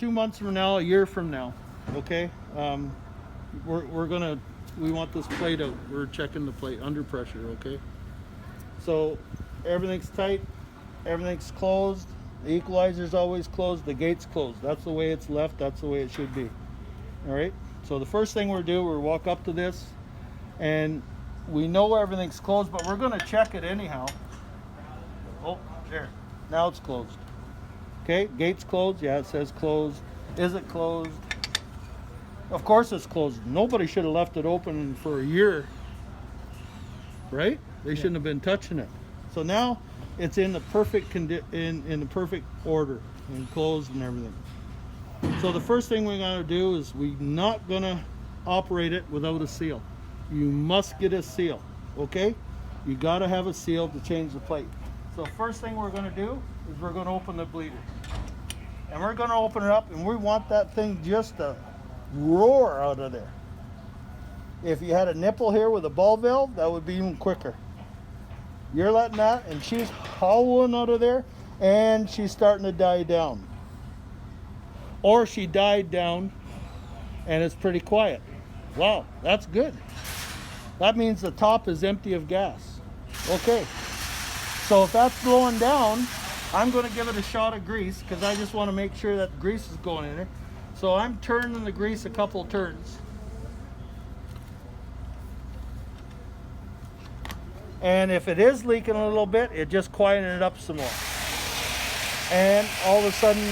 2 months from now, a year from now, okay? We want this plate out. We're checking the plate under pressure, okay? So everything's tight, everything's closed. The equalizer's always closed, the gate's closed. That's the way it's left, that's the way it should be. All right? So the first thing we'll do, we'll walk up to this, and we know everything's closed, but we're gonna check it anyhow. Oh, there, now it's closed. Okay, gate's closed, yeah, it says closed. Is it closed? Of course it's closed. Nobody should have left it open for a year, right? They shouldn't have been touching it. So now it's in the perfect in the perfect order and closed and everything. So the first thing we're gonna do is we're not gonna operate it without a seal. You must get a seal, okay? You gotta have a seal to change the plate. So first thing we're gonna do is we're gonna open the bleeder. And we're gonna open it up, and we want that thing just to roar out of there. If you had a nipple here with a ball valve, that would be even quicker. You're letting that, and she's howling out of there, and she's starting to die down. Or she died down, and it's pretty quiet. Wow, that's good. That means the top is empty of gas. Okay, so if that's blowing down, I'm going to give it a shot of grease because I just want to make sure that grease is going in there. So I'm turning the grease a couple turns. And if it is leaking a little bit, it just quieted it up some more. And all of a sudden,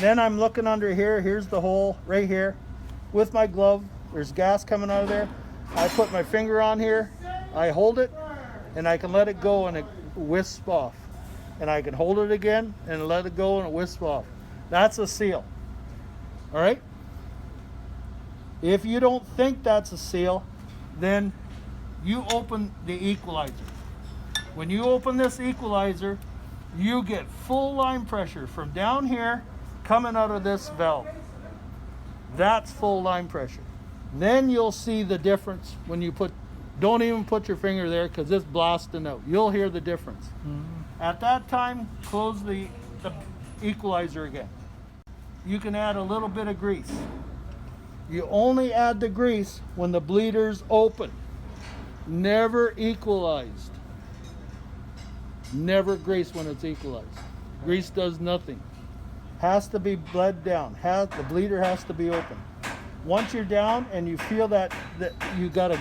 then I'm looking under here. Here's the hole right here with my glove. There's gas coming out of there. I put my finger on here. I hold it and I can let it go and it wisps off. And I can hold it again and let it go and it wisps off. That's a seal. All right? If you don't think that's a seal, then you open the equalizer. When you open this equalizer, you get full line pressure from down here coming out of this valve. That's full line pressure. Then you'll see the difference when you don't even put your finger there because it's blasting out. You'll hear the difference. At that time, close the equalizer again. You can add a little bit of grease. You only add the grease when the bleeder's open. Never equalized. Never grease when it's equalized. Grease does nothing. Has to be bled down. The bleeder has to be open. Once you're down and you feel that you got a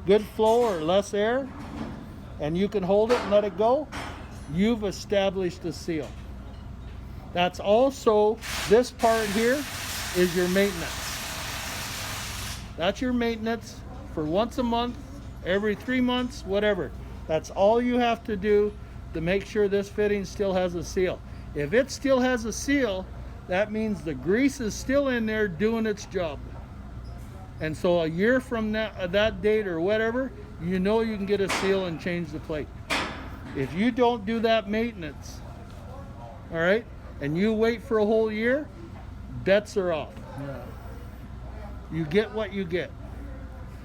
good flow or less air, and you can hold it and let it go, you've established a seal. That's also, this part here is your maintenance. That's your maintenance for once a month, every 3 months, whatever. That's all you have to do to make sure this fitting still has a seal. If it still has a seal, that means the grease is still in there doing its job. And so a year from that date or whatever, you know you can get a seal and change the plate. If you don't do that maintenance, all right, and you wait for a whole year, bets are off. Yeah. You get what you get.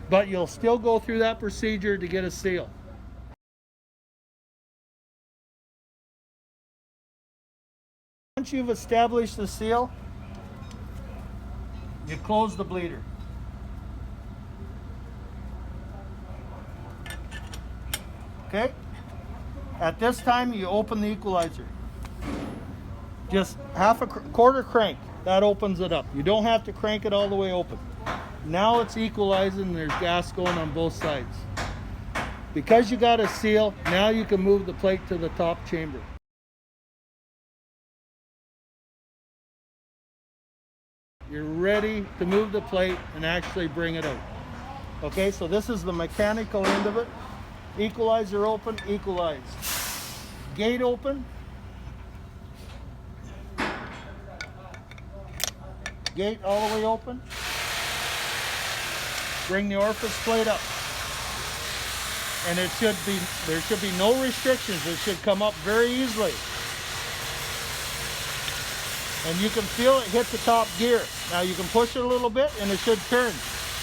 But you'll still go through that procedure to get a seal. Once you've established the seal, you close the bleeder. Okay? At this time, you open the equalizer. Just half a quarter crank, that opens it up. You don't have to crank it all the way open. Now it's equalizing and there's gas going on both sides. Because you got a seal, now you can move the plate to the top chamber. You're ready to move the plate and actually bring it out. Okay, so this is the mechanical end of it. Equalizer open, equalize. Gate open. Gate all the way open. Bring the orifice plate up. And there should be no restrictions. It should come up very easily. And you can feel it hit the top gear. Now you can push it a little bit and it should turn.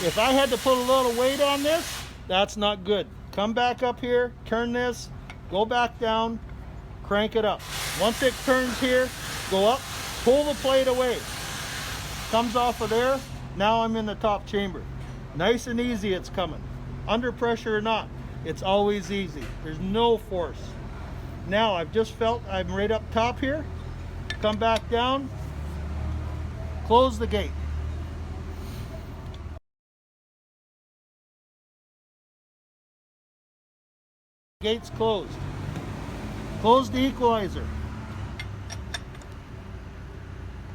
If I had to put a little weight on this, that's not good. Come back up here, turn this, go back down, crank it up. Once it turns here, go up, Pull the plate away. Comes off of there. Now I'm in the top chamber. Nice and easy it's coming. Under pressure or not, it's always easy. There's no force. Now I've just felt I'm right up top here. Come back down. Close the gate. Gate's closed. Close the equalizer.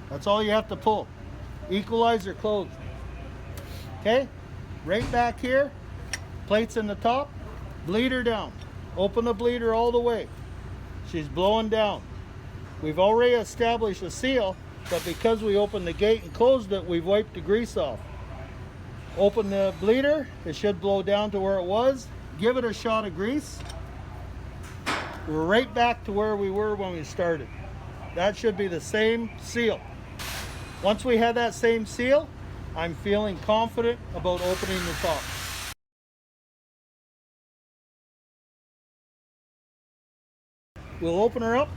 That's all you have to pull. Equalizer closed. Okay? Right back here. Plates in the top. Bleeder down. Open the bleeder all the way. She's blowing down. We've already established a seal, but because we opened the gate and closed it, we've wiped the grease off. Open the bleeder. It should blow down to where it was. Give it a shot of grease. We're right back to where we were when we started. That should be the same seal. Once we have that same seal, I'm feeling confident about opening the top. We'll open her up,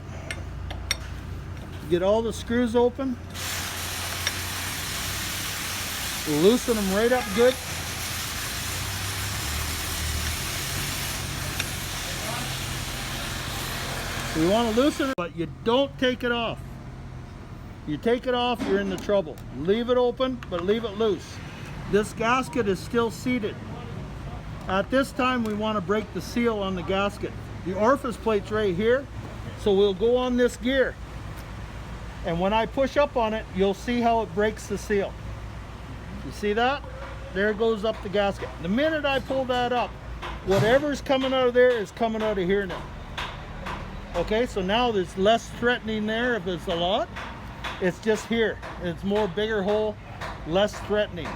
get all the screws open. We'll loosen them right up good. We want to loosen it, but you don't take it off. You take it off, you're in the trouble. Leave it open, but leave it loose. This gasket is still seated. At this time, we want to break the seal on the gasket. The orifice plate's right here, so we'll go on this gear. And when I push up on it, you'll see how it breaks the seal. You see that? There goes up the gasket. The minute I pull that up, whatever's coming out of there is coming out of here now. Okay, so now there's less threatening there if it's a lot. It's just here. It's more bigger hole, less threatening.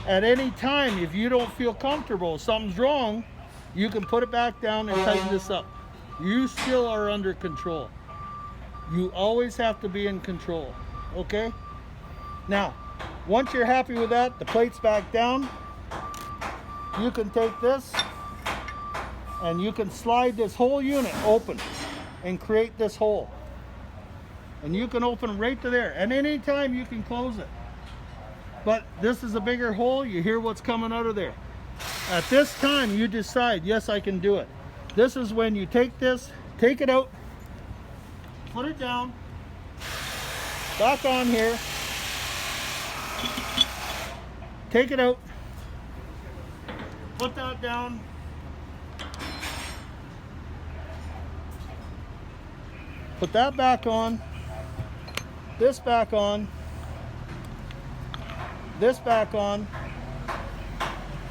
At any time, if you don't feel comfortable, something's wrong, you can put it back down and tighten this up. You still are under control. You always have to be in control, okay? Now, once you're happy with that, the plate's back down. You can take this and you can slide this whole unit open and create this hole. And you can open right to there. And any time you can close it. But this is a bigger hole. You hear what's coming out of there. At this time, you decide, yes, I can do it. This is when you take this, take it out, put it down, back on here, take it out, put that down, put that back on, this back on, this back on,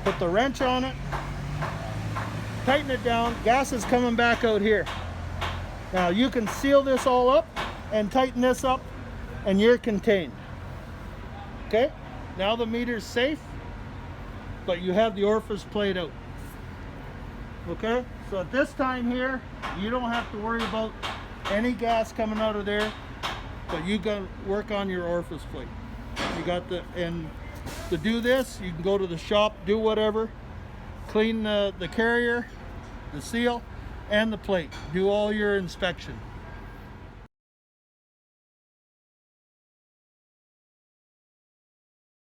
put the wrench on it, tighten it down. Gas is coming back out here. Now you can seal this all up and tighten this up and you're contained. Okay, now the meter's safe, but you have the orifice plate out. Okay, so at this time here, you don't have to worry about any gas coming out of there, but you got to work on your orifice plate. You got the, and to do this, you can go to the shop, do whatever, clean the carrier, the seal, and the plate. Do all your inspection.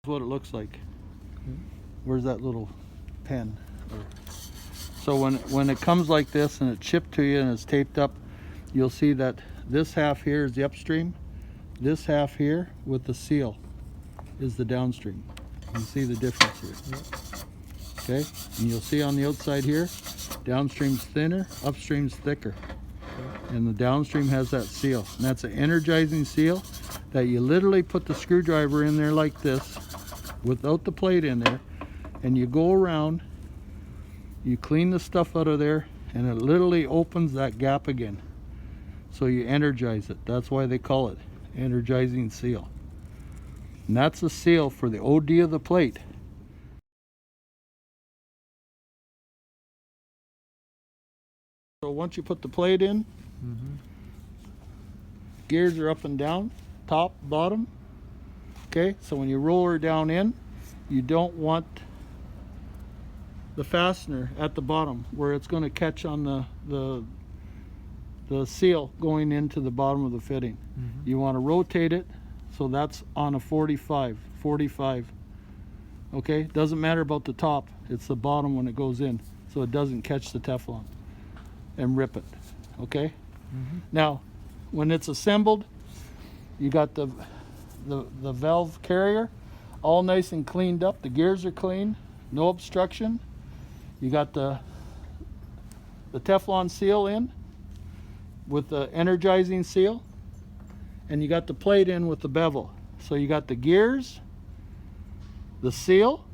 That's what it looks like. Where's that little pen? So when it comes like this and it's chipped to you and it's taped up, you'll see that this half here is the upstream. This half here with the seal is the downstream. You see the difference here. Okay, and you'll see on the outside here, downstream's thinner, upstream's thicker. And the downstream has that seal. And that's an energizing seal that you literally put the screwdriver in there like this, without the plate in there, and you go around, you clean the stuff out of there, and it literally opens that gap again. So you energize it. That's why they call it energizing seal. And that's the seal for the OD of the plate. So once you put the plate in, gears are up and down, top, bottom. Okay, so when you roll her down in, you don't want the fastener at the bottom where it's going to catch on the the seal going into the bottom of the fitting. You want to rotate it so that's on a 45. Okay, doesn't matter about the top, it's the bottom when it goes in, so it doesn't catch the Teflon and rip it. Okay, now when it's assembled, you got the valve carrier all nice and cleaned up. The gears are clean, no obstruction. You got the Teflon seal in with the energizing seal, and you got the plate in with the bevel. So you got the gears, the seal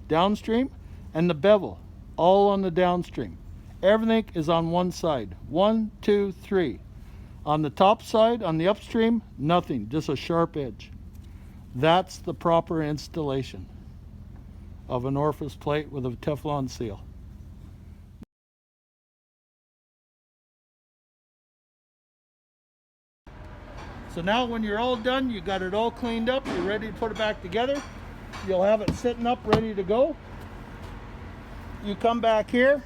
downstream, and the bevel all on the downstream. Everything is on one side. 1, 2, 3. On the top side, on the upstream, nothing, just a sharp edge. That's the proper installation of an orifice plate with a Teflon seal. So now when you're all done, you got it all cleaned up, you're ready to put it back together. You'll have it sitting up ready to go. You come back here.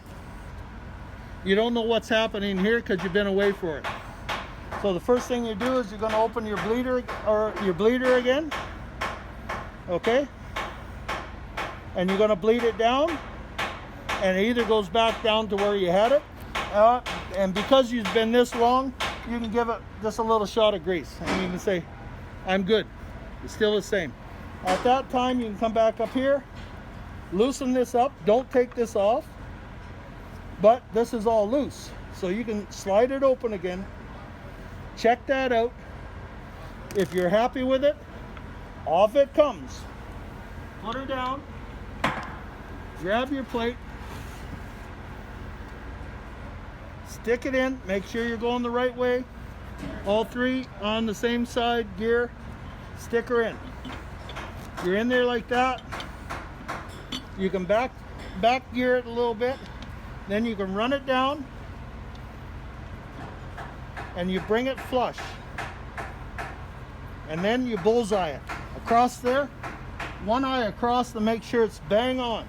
You don't know what's happening here because you've been away for it. So the first thing you do is you're going to open your bleeder again. Okay? And you're going to bleed it down, and it either goes back down to where you had it, and because you've been this long, you can give it just a little shot of grease, and you can say, I'm good. It's still the same. At that time, you can come back up here, loosen this up. Don't take this off, but this is all loose, so you can slide it open again. Check that out. If you're happy with it, off it comes. Put her down. Grab your plate. Stick it in. Make sure you're going the right way. All three on the same side gear. Stick her in. You're in there like that. You can back gear it a little bit. Then you can run it down. And you bring it flush. And then you bullseye it. Across there. One eye across to make sure it's bang on.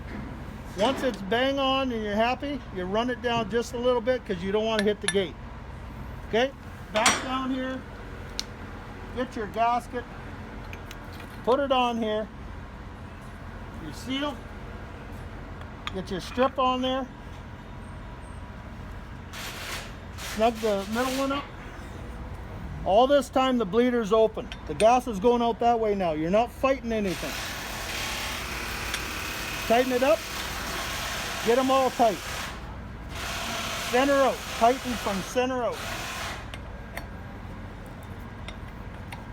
Once it's bang on and you're happy, you run it down just a little bit because you don't want to hit the gate. Okay? Back down here. Get your gasket. Put it on here. Your seal. Get your strip on there. Snug the middle one up. All this time the bleeder's open. The gas is going out that way now. You're not fighting anything. Tighten it up. Get them all tight. Center out. Tighten from center out.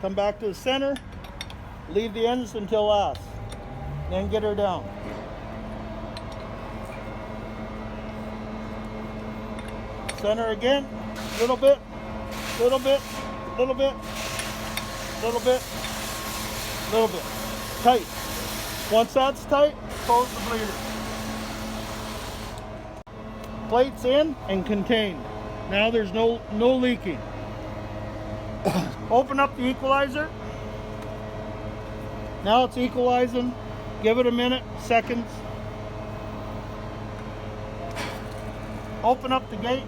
Come back to the center. Leave the ends until last. Then get her down. Center again. Little bit. Little bit. Little bit. Little bit. Little bit. Tight. Once that's tight, close the bleeder. Plates in and contained. Now there's no leaking. Open up the equalizer. Now it's equalizing. Give it a minute, seconds. Open up the gate.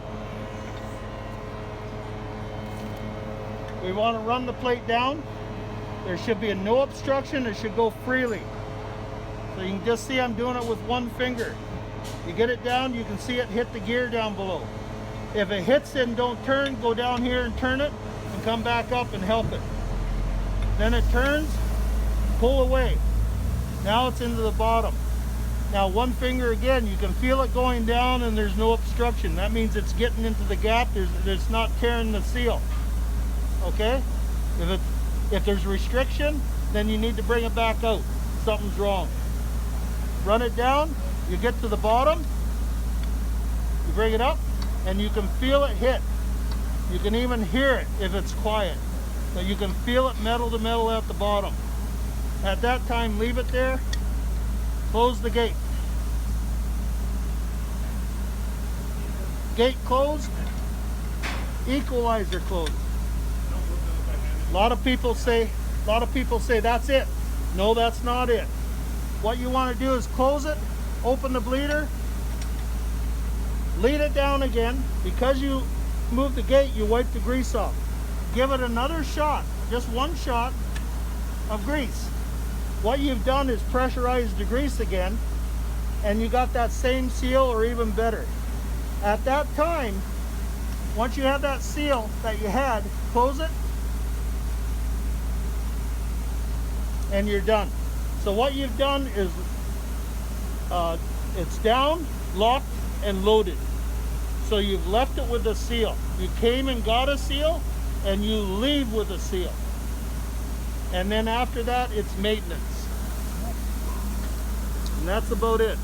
We want to run the plate down. There should be no obstruction. It should go freely. So you can just see I'm doing it with one finger. You get it down, you can see it hit the gear down below. If it hits it and don't turn, go down here and turn it and come back up and help it. Then it turns, pull away. Now it's into the bottom. Now one finger again, you can feel it going down and there's no obstruction. That means it's getting into the gap. It's not tearing the seal. Okay? If there's restriction, then you need to bring it back out. Something's wrong. Run it down, you get to the bottom, you bring it up, and you can feel it hit. You can even hear it if it's quiet. So you can feel it metal to metal at the bottom. At that time, leave it there, close the gate. Gate closed, equalizer closed. A lot of people say that's it. No, that's not it. What you want to do is close it, open the bleeder, lead it down again. Because you remove the gate, you wipe the grease off. Give it another shot, just one shot of grease. What you've done is pressurized the grease again, and you got that same seal or even better. At that time, once you have that seal that you had, close it, and you're done. So what you've done is it's down, locked, and loaded. So you've left it with a seal. You came and got a seal, and you leave with a seal. And then after that, it's maintenance. And that's about it.